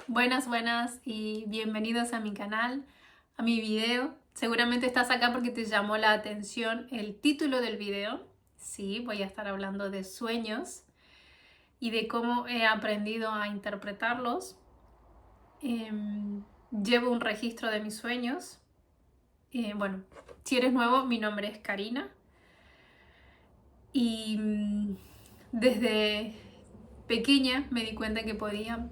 Buenas y bienvenidos a mi canal, a mi video. Seguramente estás acá porque te llamó la atención el título del video. Sí, voy a estar hablando de sueños y de cómo he aprendido a interpretarlos. Llevo un registro de mis sueños. Bueno, si eres nuevo, mi nombre es Karina y desde pequeña me di cuenta que podía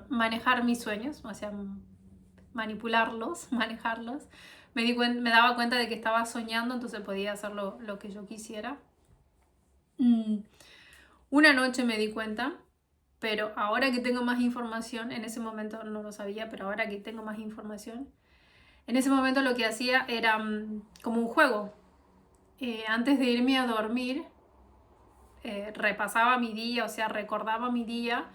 manejar mis sueños, o sea, manipularlos, manejarlos. Me daba cuenta de que estaba soñando, entonces podía hacer lo que yo quisiera. Una noche me di cuenta, pero ahora que tengo más información, en ese momento no lo sabía, pero ahora que tengo más información, en ese momento lo que hacía era como un juego. Antes de irme a dormir, repasaba mi día, o sea, recordaba mi día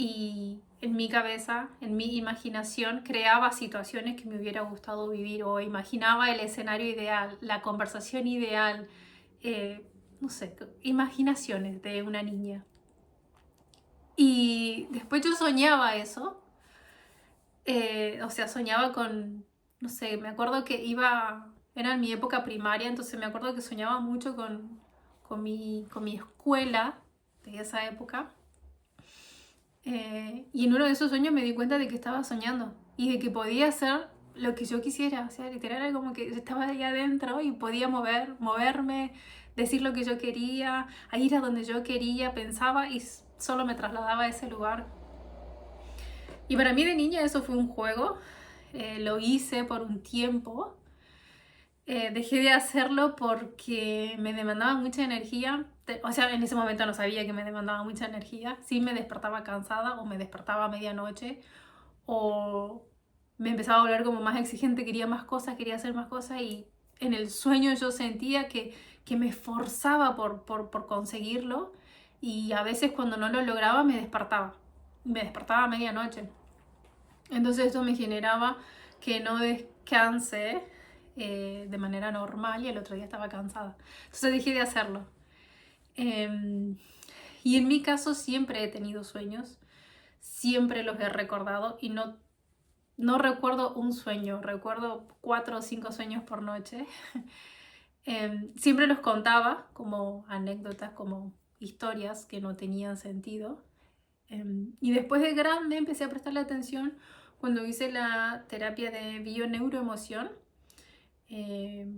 y en mi cabeza, en mi imaginación, creaba situaciones que me hubiera gustado vivir o imaginaba el escenario ideal, la conversación ideal, no sé, imaginaciones de una niña. Y después yo soñaba eso, o sea, soñaba con, no sé, me acuerdo que era en mi época primaria, entonces me acuerdo que soñaba mucho con mi escuela de esa época. Y en uno de esos sueños me di cuenta de que estaba soñando y de que podía hacer lo que yo quisiera. O sea, literal era como que yo estaba ahí adentro y podía moverme, decir lo que yo quería, a ir a donde yo quería, pensaba y solo me trasladaba a ese lugar. Y para mí de niña eso fue un juego. Lo hice por un tiempo. Dejé de hacerlo porque me demandaba mucha energía. O sea, en ese momento no sabía que me demandaba mucha energía. Sí me despertaba cansada o me despertaba a medianoche o me empezaba a volver como más exigente, quería más cosas, quería hacer más cosas y en el sueño yo sentía que me esforzaba por conseguirlo y a veces cuando no lo lograba me despertaba a medianoche. Entonces esto me generaba que no descanse de manera normal y el otro día estaba cansada. Entonces dejé de hacerlo. Y en mi caso siempre he tenido sueños, siempre los he recordado y no recuerdo un sueño, recuerdo 4 o 5 sueños por noche. Siempre los contaba como anécdotas, como historias que no tenían sentido. Y después de grande empecé a prestarle atención cuando hice la terapia de bioneuroemoción.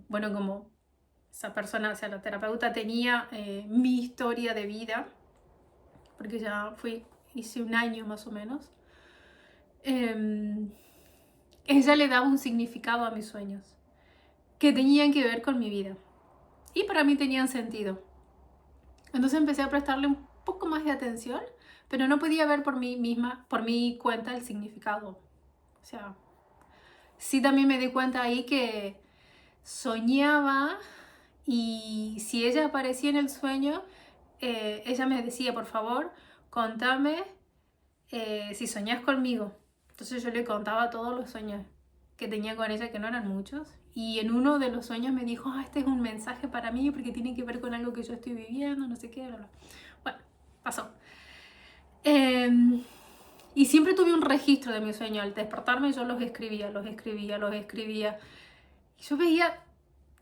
Bueno, como esa persona, o sea, la terapeuta tenía mi historia de vida, porque hice un año más o menos. Ella le daba un significado a mis sueños que tenían que ver con mi vida y para mí tenían sentido. Entonces empecé a prestarle un poco más de atención, pero no podía ver por mí misma, por mi cuenta, el significado. O sea, sí también me di cuenta ahí que soñaba y si ella aparecía en el sueño, ella me decía, por favor, contame si soñás conmigo. Entonces yo le contaba todos los sueños que tenía con ella, que no eran muchos. Y en uno de los sueños me dijo, este es un mensaje para mí porque tiene que ver con algo que yo estoy viviendo, no sé qué, bla, bla. Bueno, pasó. Y siempre tuve un registro de mi sueño. Al despertarme yo los escribía, los escribía, los escribía. Y yo veía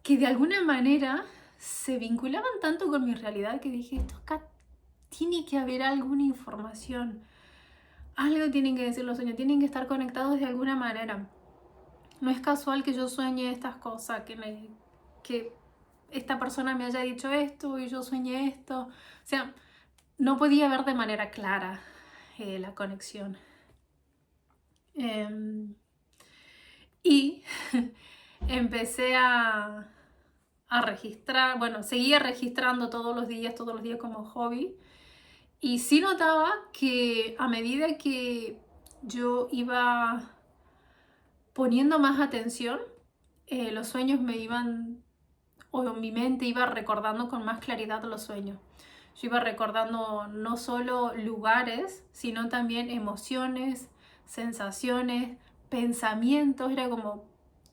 que de alguna manera se vinculaban tanto con mi realidad que dije, esto acá tiene que haber alguna información. Algo tienen que decir los sueños, tienen que estar conectados de alguna manera. No es casual que yo sueñe estas cosas, que esta persona me haya dicho esto y yo sueñe esto. O sea, no podía ver de manera clara la conexión. Y empecé a registrar, bueno, seguía registrando todos los días como hobby. Y sí notaba que a medida que yo iba poniendo más atención, los sueños o mi mente iba recordando con más claridad los sueños. Yo iba recordando no solo lugares, sino también emociones, sensaciones, pensamientos. Era como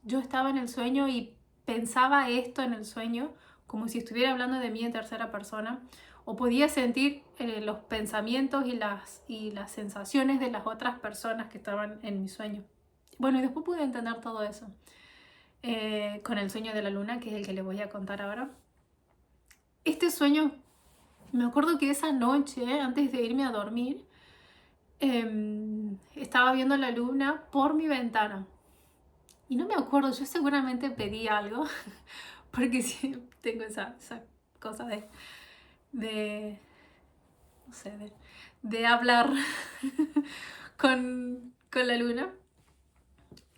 yo estaba en el sueño y pensaba esto en el sueño, como si estuviera hablando de mí en tercera persona. o podía sentir los pensamientos y las sensaciones de las otras personas que estaban en mi sueño. Bueno, y después pude entender todo eso con el sueño de la luna, que es el que les voy a contar ahora. Este sueño, me acuerdo que esa noche, antes de irme a dormir, estaba viendo la luna por mi ventana. Y no me acuerdo, yo seguramente pedí algo, porque sí, tengo esa cosa de no sé, de hablar con la luna.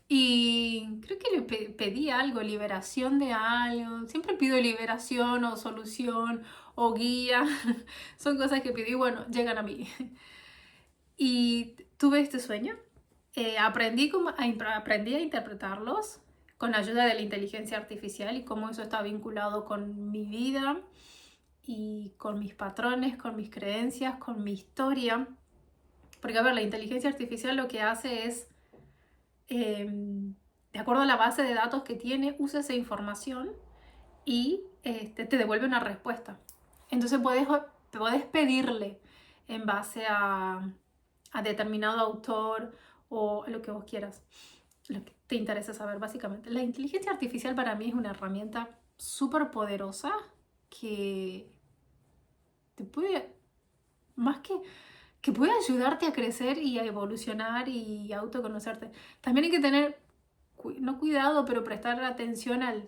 Y creo que le pedí algo, liberación de algo. Siempre pido liberación o solución o guía. Son cosas que pido y bueno, llegan a mí. Y tuve este sueño. Aprendí a interpretarlos con la ayuda de la inteligencia artificial y cómo eso está vinculado con mi vida y con mis patrones, con mis creencias, con mi historia. Porque, a ver, la inteligencia artificial lo que hace es, de acuerdo a la base de datos que tiene, usa esa información y te devuelve una respuesta. Entonces puedes pedirle en base a determinado autor o lo que vos quieras, lo que te interesa saber, básicamente. La inteligencia artificial para mí es una herramienta súper poderosa que te puede, más que puede ayudarte a crecer y a evolucionar y a autoconocerte. También hay que tener, no cuidado, pero prestar atención a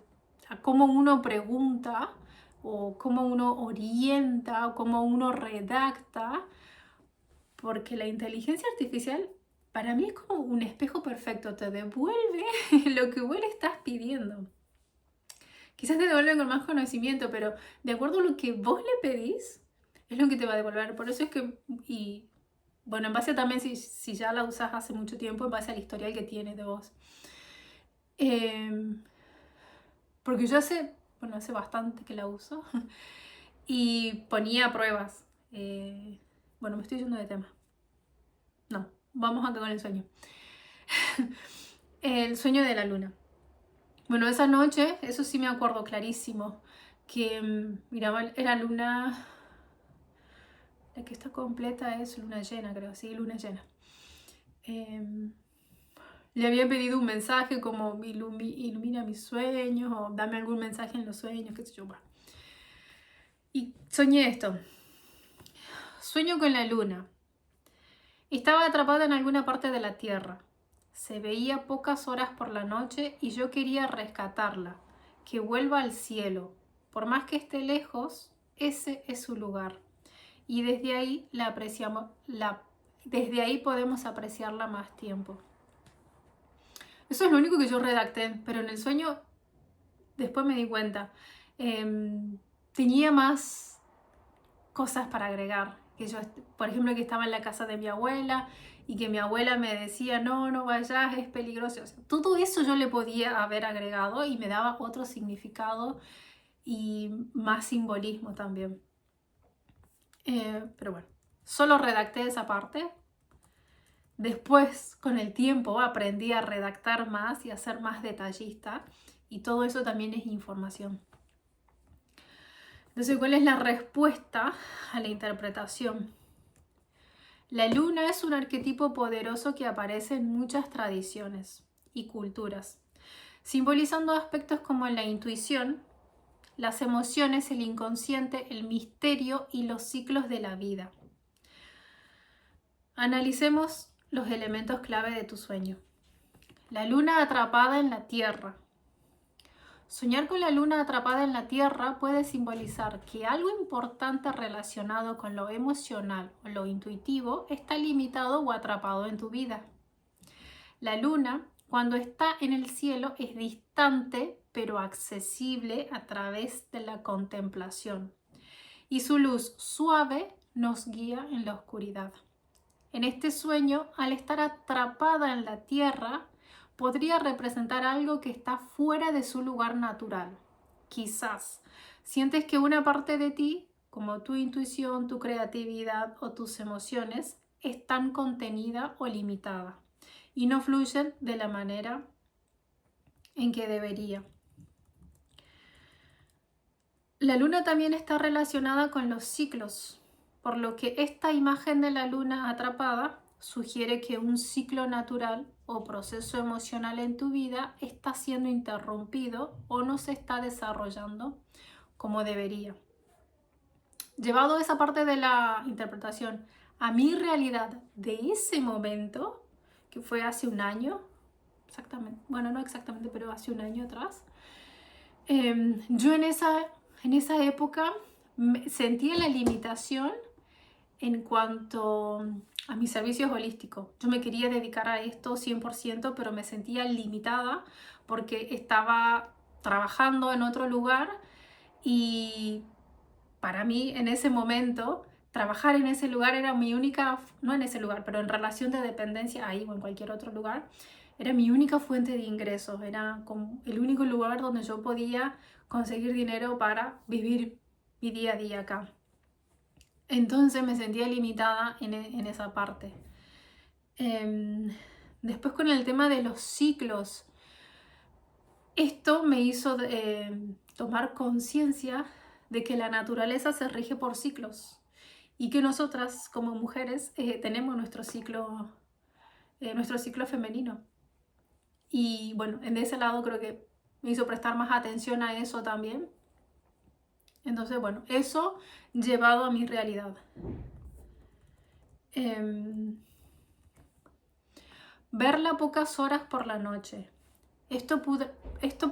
cómo uno pregunta o cómo uno orienta o cómo uno redacta, porque la inteligencia artificial para mí es como un espejo perfecto, te devuelve lo que vos le estás pidiendo. Quizás te devuelven con más conocimiento, pero de acuerdo a lo que vos le pedís, es lo que te va a devolver. Por eso es que, y bueno, en base también si ya la usas hace mucho tiempo, en base al historial que tiene de vos. Porque yo hace bastante que la uso y ponía pruebas. Bueno, me estoy yendo de tema. No, vamos acá con el sueño. El sueño de la luna. Bueno, esa noche, eso sí me acuerdo clarísimo, que miraba, era luna, la que está completa es luna llena, creo, sí, luna llena. Le había pedido un mensaje como ilumina mis sueños o dame algún mensaje en los sueños, qué sé yo. Bueno. Y soñé esto. Sueño con la luna. Estaba atrapada en alguna parte de la tierra. Se veía pocas horas por la noche y yo quería rescatarla, que vuelva al cielo. Por más que esté lejos, ese es su lugar. Y desde ahí desde ahí podemos apreciarla más tiempo. Eso es lo único que yo redacté, pero en el sueño después me di cuenta. Tenía más cosas para agregar. Que yo, por ejemplo, que estaba en la casa de mi abuela y que mi abuela me decía, no, no vayas, es peligroso. O sea, todo eso yo le podía haber agregado y me daba otro significado y más simbolismo también. Pero bueno, solo redacté esa parte. Después, con el tiempo, aprendí a redactar más y a ser más detallista. Y todo eso también es información. Entonces, ¿cuál es la respuesta a la interpretación? La luna es un arquetipo poderoso que aparece en muchas tradiciones y culturas, simbolizando aspectos como la intuición, las emociones, el inconsciente, el misterio y los ciclos de la vida. Analicemos los elementos clave de tu sueño. La luna atrapada en la tierra. Soñar con la luna atrapada en la tierra puede simbolizar que algo importante relacionado con lo emocional o lo intuitivo está limitado o atrapado en tu vida. La luna, cuando está en el cielo, es distante pero accesible a través de la contemplación y su luz suave nos guía en la oscuridad. En este sueño, al estar atrapada en la tierra, podría representar algo que está fuera de su lugar natural. Quizás sientes que una parte de ti, como tu intuición, tu creatividad o tus emociones, están contenida o limitada y no fluyen de la manera en que debería. La luna también está relacionada con los ciclos, por lo que esta imagen de la luna atrapada sugiere que un ciclo natural o proceso emocional en tu vida está siendo interrumpido o no se está desarrollando como debería. Llevado esa parte de la interpretación a mi realidad de ese momento, que fue hace un año, exactamente, bueno, no exactamente, pero hace un año atrás, yo en esa época sentía la limitación en cuanto a mis servicios holísticos. Yo me quería dedicar a esto 100%, pero me sentía limitada porque estaba trabajando en otro lugar y para mí en ese momento trabajar en ese lugar era mi única, no en ese lugar, pero en relación de dependencia ahí o en cualquier otro lugar, era mi única fuente de ingresos, era como el único lugar donde yo podía conseguir dinero para vivir mi día a día acá. Entonces me sentía limitada en esa parte. Después con el tema de los ciclos, esto me hizo tomar conciencia de que la naturaleza se rige por ciclos y que nosotras como mujeres tenemos nuestro ciclo femenino. Y bueno, en ese lado creo que me hizo prestar más atención a eso también. Entonces, bueno, eso llevado a mi realidad. Verla pocas horas por la noche. Esto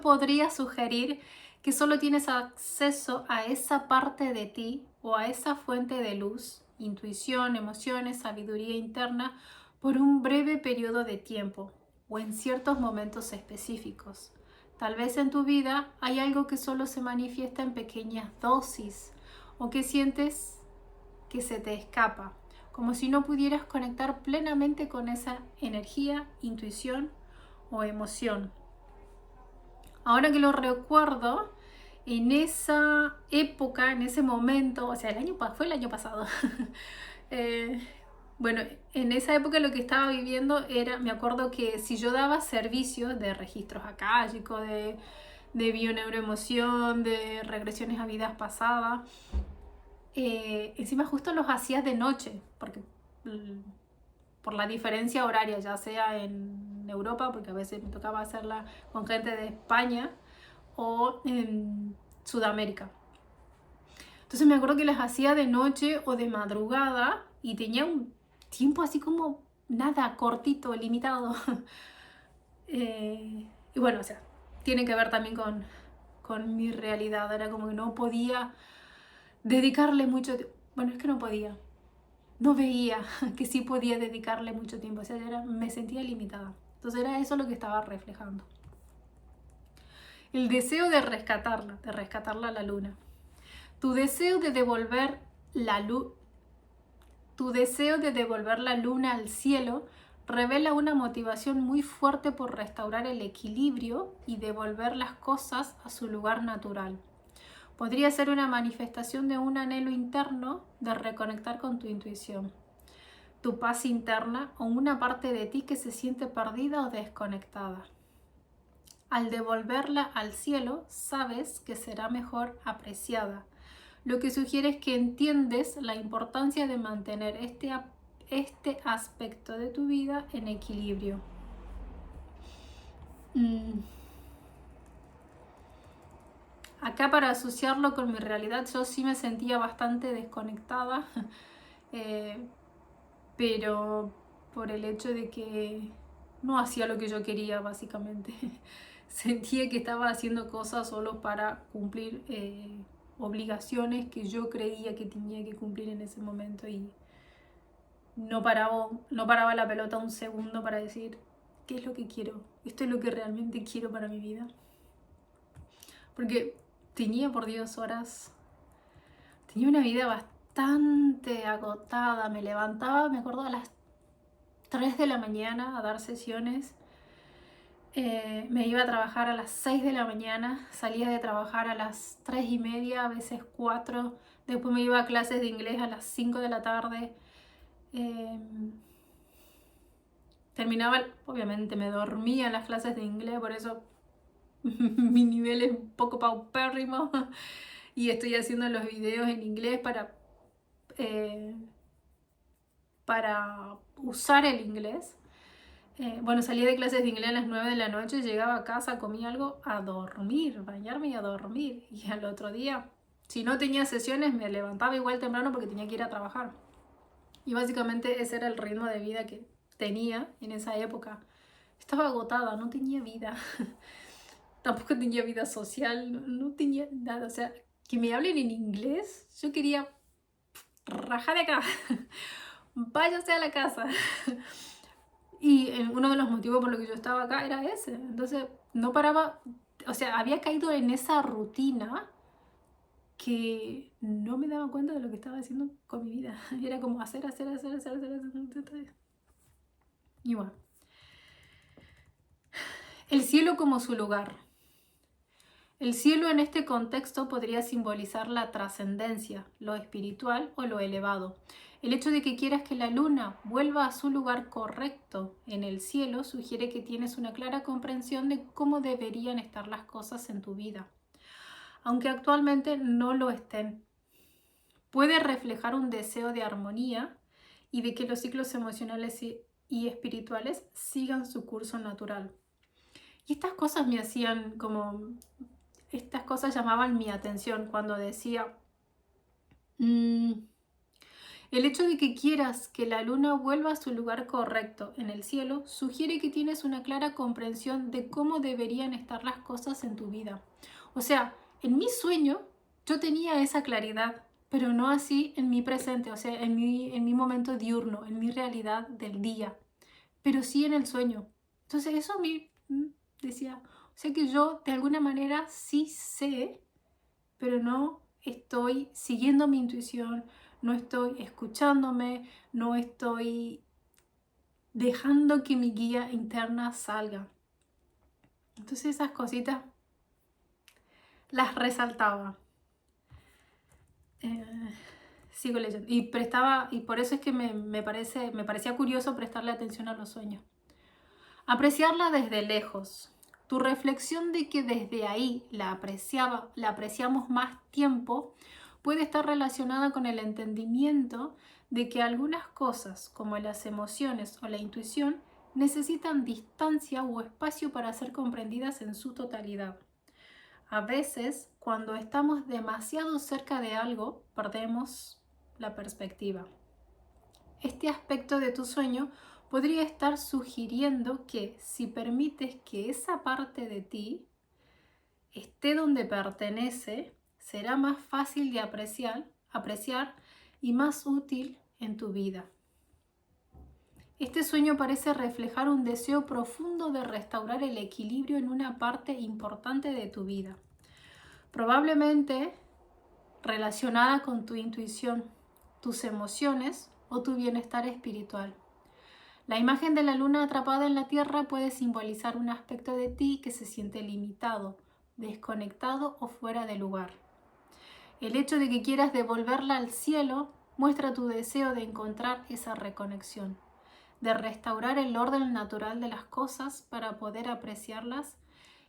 podría sugerir que solo tienes acceso a esa parte de ti o a esa fuente de luz, intuición, emociones, sabiduría interna por un breve periodo de tiempo o en ciertos momentos específicos. Tal vez en tu vida hay algo que solo se manifiesta en pequeñas dosis o que sientes que se te escapa, como si no pudieras conectar plenamente con esa energía, intuición o emoción. Ahora que lo recuerdo, en esa época, en ese momento, o sea, fue el año pasado. Bueno, en esa época lo que estaba viviendo era, me acuerdo que si yo daba servicios de registros akáshicos, de bioneuroemoción, de regresiones a vidas pasadas, encima justo los hacía de noche, porque por la diferencia horaria, ya sea en Europa, porque a veces me tocaba hacerla con gente de España, o en Sudamérica. Entonces me acuerdo que las hacía de noche o de madrugada y tenía un tiempo así como nada, cortito, limitado. Y bueno, o sea, tiene que ver también con mi realidad. Era como que no podía dedicarle mucho tiempo. Bueno, es que no podía. No veía que sí podía dedicarle mucho tiempo. O sea, me sentía limitada. Entonces era eso lo que estaba reflejando. El deseo de rescatarla a la luna. Tu deseo de devolver la luz, tu deseo de devolver la luna al cielo revela una motivación muy fuerte por restaurar el equilibrio y devolver las cosas a su lugar natural. Podría ser una manifestación de un anhelo interno de reconectar con tu intuición, tu paz interna o una parte de ti que se siente perdida o desconectada. Al devolverla al cielo, sabes que será mejor apreciada, lo que sugiere es que entiendes la importancia de mantener este aspecto de tu vida en equilibrio. Acá para asociarlo con mi realidad, yo sí me sentía bastante desconectada, pero por el hecho de que no hacía lo que yo quería, básicamente. Sentía que estaba haciendo cosas solo para cumplir obligaciones que yo creía que tenía que cumplir en ese momento y no paraba la pelota un segundo para decir qué es lo que quiero, esto es lo que realmente quiero para mi vida. Porque tenía, por Dios, tenía una vida bastante agotada, me levantaba, me acuerdo, a las 3 de la mañana a dar sesiones. Me iba a trabajar a las 6 de la mañana, salía de trabajar a las 3:30, a veces 4. Después me iba a clases de inglés a las 5 de la tarde. Terminaba, obviamente me dormía en las clases de inglés, por eso mi nivel es un poco paupérrimo. y estoy haciendo los videos en inglés para usar el inglés. Bueno, salí de clases de inglés a las 9 de la noche, llegaba a casa, comía algo, a dormir, bañarme y a dormir. Y al otro día, si no tenía sesiones, me levantaba igual temprano porque tenía que ir a trabajar. Y básicamente ese era el ritmo de vida que tenía en esa época. Estaba agotada, no tenía vida. Tampoco tenía vida social, no tenía nada. O sea, que me hablen en inglés, yo quería rajar de acá. Váyase a la casa. Y uno de los motivos por los que yo estaba acá era ese. Entonces no paraba, o sea, había caído en esa rutina que no me daba cuenta de lo que estaba haciendo con mi vida. Era como hacer. Y bueno, el cielo como su lugar. El cielo en este contexto podría simbolizar la trascendencia, lo espiritual o lo elevado. El hecho de que quieras que la luna vuelva a su lugar correcto en el cielo sugiere que tienes una clara comprensión de cómo deberían estar las cosas en tu vida, aunque actualmente no lo estén. Puede reflejar un deseo de armonía y de que los ciclos emocionales y espirituales sigan su curso natural. Y estas cosas me hacían como... Estas cosas llamaban mi atención cuando decía, el hecho de que quieras que la luna vuelva a su lugar correcto en el cielo sugiere que tienes una clara comprensión de cómo deberían estar las cosas en tu vida. O sea, en mi sueño yo tenía esa claridad, pero no así en mi presente, o sea, en mi momento diurno, en mi realidad del día, pero sí en el sueño. Entonces eso a mí decía, o sea que yo de alguna manera sí sé, pero no estoy siguiendo mi intuición, no estoy escuchándome, no estoy dejando que mi guía interna salga. Entonces esas cositas las resaltaba. Sigo leyendo. Y por eso es que me parecía curioso prestarle atención a los sueños. Apreciarla desde lejos. Tu reflexión de que desde ahí la apreciamos más tiempo puede estar relacionada con el entendimiento de que algunas cosas, como las emociones o la intuición, necesitan distancia o espacio para ser comprendidas en su totalidad. A veces, cuando estamos demasiado cerca de algo, perdemos la perspectiva. Este aspecto de tu sueño podría estar sugiriendo que si permites que esa parte de ti esté donde pertenece, será más fácil de apreciar y más útil en tu vida. Este sueño parece reflejar un deseo profundo de restaurar el equilibrio en una parte importante de tu vida, probablemente relacionada con tu intuición, tus emociones o tu bienestar espiritual. La imagen de la luna atrapada en la tierra puede simbolizar un aspecto de ti que se siente limitado, desconectado o fuera de lugar. El hecho de que quieras devolverla al cielo muestra tu deseo de encontrar esa reconexión, de restaurar el orden natural de las cosas para poder apreciarlas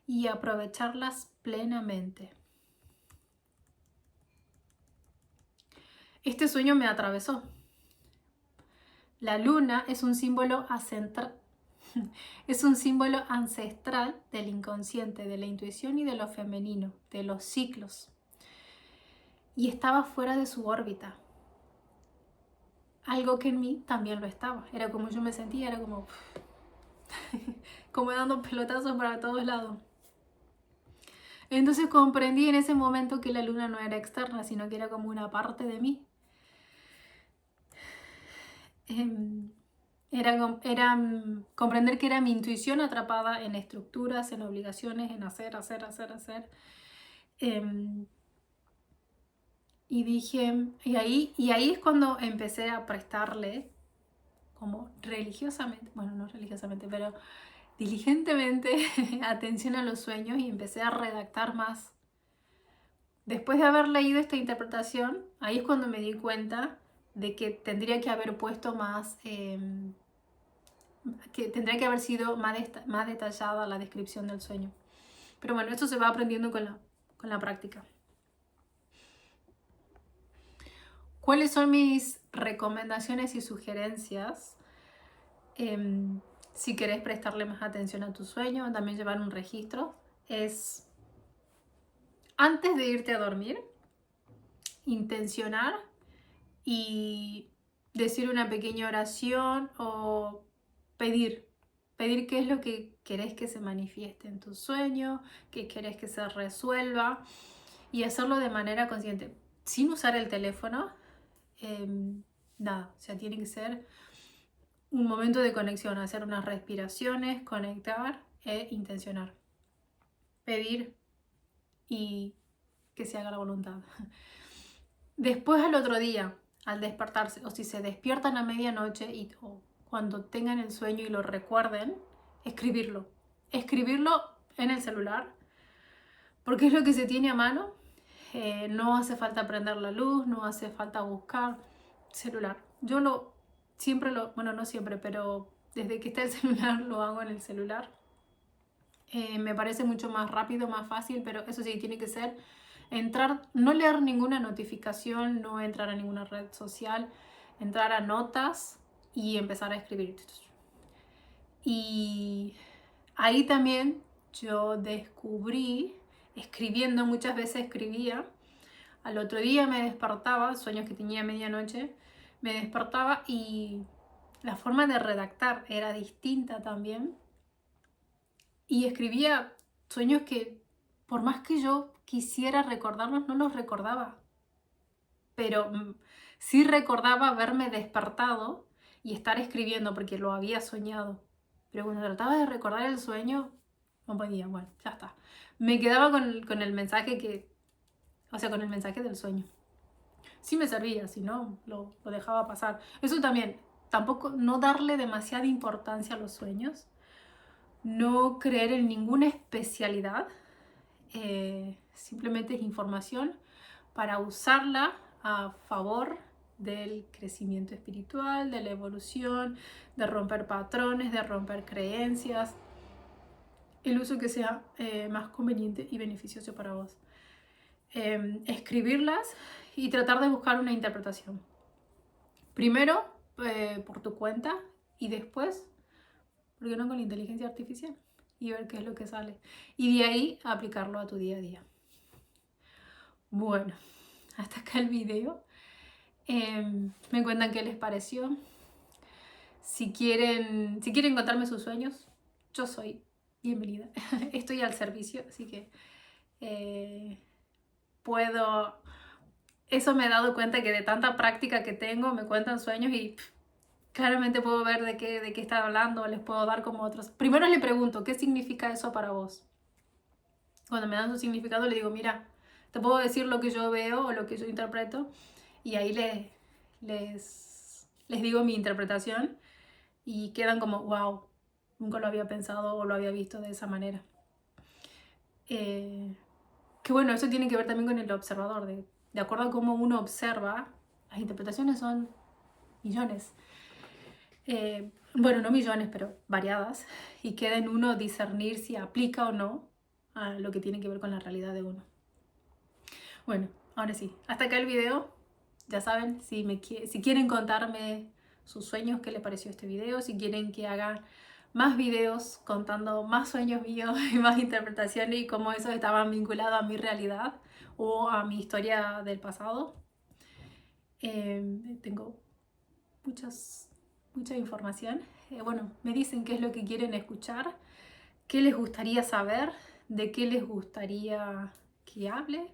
y aprovecharlas plenamente. Este sueño me atravesó. La luna es un símbolo ancestral del inconsciente, de la intuición y de lo femenino, de los ciclos. Y estaba fuera de su órbita. Algo que en mí también lo estaba. Era como yo me sentía, era como, como dando pelotazos para todos lados. Entonces comprendí en ese momento que la luna no era externa, sino que era como una parte de mí. Era comprender que era mi intuición atrapada en estructuras, en obligaciones, en hacer. Y dije, y ahí es cuando empecé a prestarle como religiosamente, bueno, no religiosamente, pero diligentemente atención a los sueños y empecé a redactar más. Después de haber leído esta interpretación, ahí es cuando me di cuenta de que tendría que haber puesto más, que tendría que haber sido más detallada la descripción del sueño. Pero bueno, esto se va aprendiendo con la práctica. ¿Cuáles son mis recomendaciones y sugerencias? Si querés prestarle más atención a tu sueño, también llevar un registro, es antes de irte a dormir, intencionar y decir una pequeña oración o pedir qué es lo que querés que se manifieste en tu sueño, qué querés que se resuelva y hacerlo de manera consciente, sin usar el teléfono. Nada, o sea, tiene que ser un momento de conexión, hacer unas respiraciones, conectar e intencionar. Pedir y que se haga la voluntad. Después al otro día, al despertarse, o si se despiertan a medianoche o cuando tengan el sueño y lo recuerden, escribirlo. Escribirlo en el celular, porque es lo que se tiene a mano. No hace falta prender la luz, no hace falta buscar celular. Bueno, no siempre, pero desde que está el celular lo hago en el celular. Me parece mucho más rápido, más fácil, pero eso sí, tiene que ser entrar, no leer ninguna notificación, no entrar a ninguna red social, entrar a notas y empezar a escribir. Y ahí también yo descubrí, escribiendo, muchas veces escribía, al otro día me despertaba, sueños que tenía a medianoche, me despertaba y la forma de redactar era distinta también. Y escribía sueños que, por más que yo quisiera recordarlos, no los recordaba. Pero sí recordaba haberme despertado y estar escribiendo porque lo había soñado. Pero cuando trataba de recordar el sueño, no podía. Bueno, ya está. Me quedaba con el mensaje con el mensaje del sueño. Sí me servía, si no, lo dejaba pasar. Eso también, tampoco, no darle demasiada importancia a los sueños. No creer en ninguna especialidad, simplemente es información para usarla a favor del crecimiento espiritual, de la evolución, de romper patrones, de romper creencias, el uso que sea más conveniente y beneficioso para vos. Escribirlas y tratar de buscar una interpretación. Primero por tu cuenta y después, ¿por qué no con la inteligencia artificial? Y ver qué es lo que sale. Y de ahí aplicarlo a tu día a día. Bueno, hasta acá el video. Me cuentan qué les pareció. Si quieren contarme sus sueños, yo soy bienvenida. Estoy al servicio, así que puedo... Eso me he dado cuenta que de tanta práctica que tengo, me cuentan sueños y claramente puedo ver de qué están hablando, les puedo dar como otros. Primero le pregunto, ¿qué significa eso para vos? Cuando me dan su significado le digo, mira, te puedo decir lo que yo veo o lo que yo interpreto y ahí les digo mi interpretación y quedan como, wow, nunca lo había pensado o lo había visto de esa manera. Que bueno, eso tiene que ver también con el observador, de acuerdo a cómo uno observa, las interpretaciones son millones. Bueno, no millones, pero variadas, y queda en uno discernir si aplica o no a lo que tiene que ver con la realidad de uno. Bueno, ahora sí, hasta acá el video. Ya saben, si quieren contarme sus sueños, qué les pareció este video, si quieren que haga más videos contando más sueños míos y más interpretaciones y cómo esos estaban vinculados a mi realidad o a mi historia del pasado. Tengo mucha información. Bueno, me dicen qué es lo que quieren escuchar, qué les gustaría saber, de qué les gustaría que hable.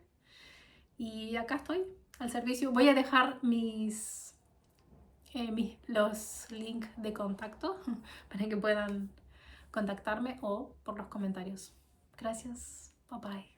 Y acá estoy, al servicio. Voy a dejar los links de contacto para que puedan contactarme o por los comentarios. Gracias. Bye bye.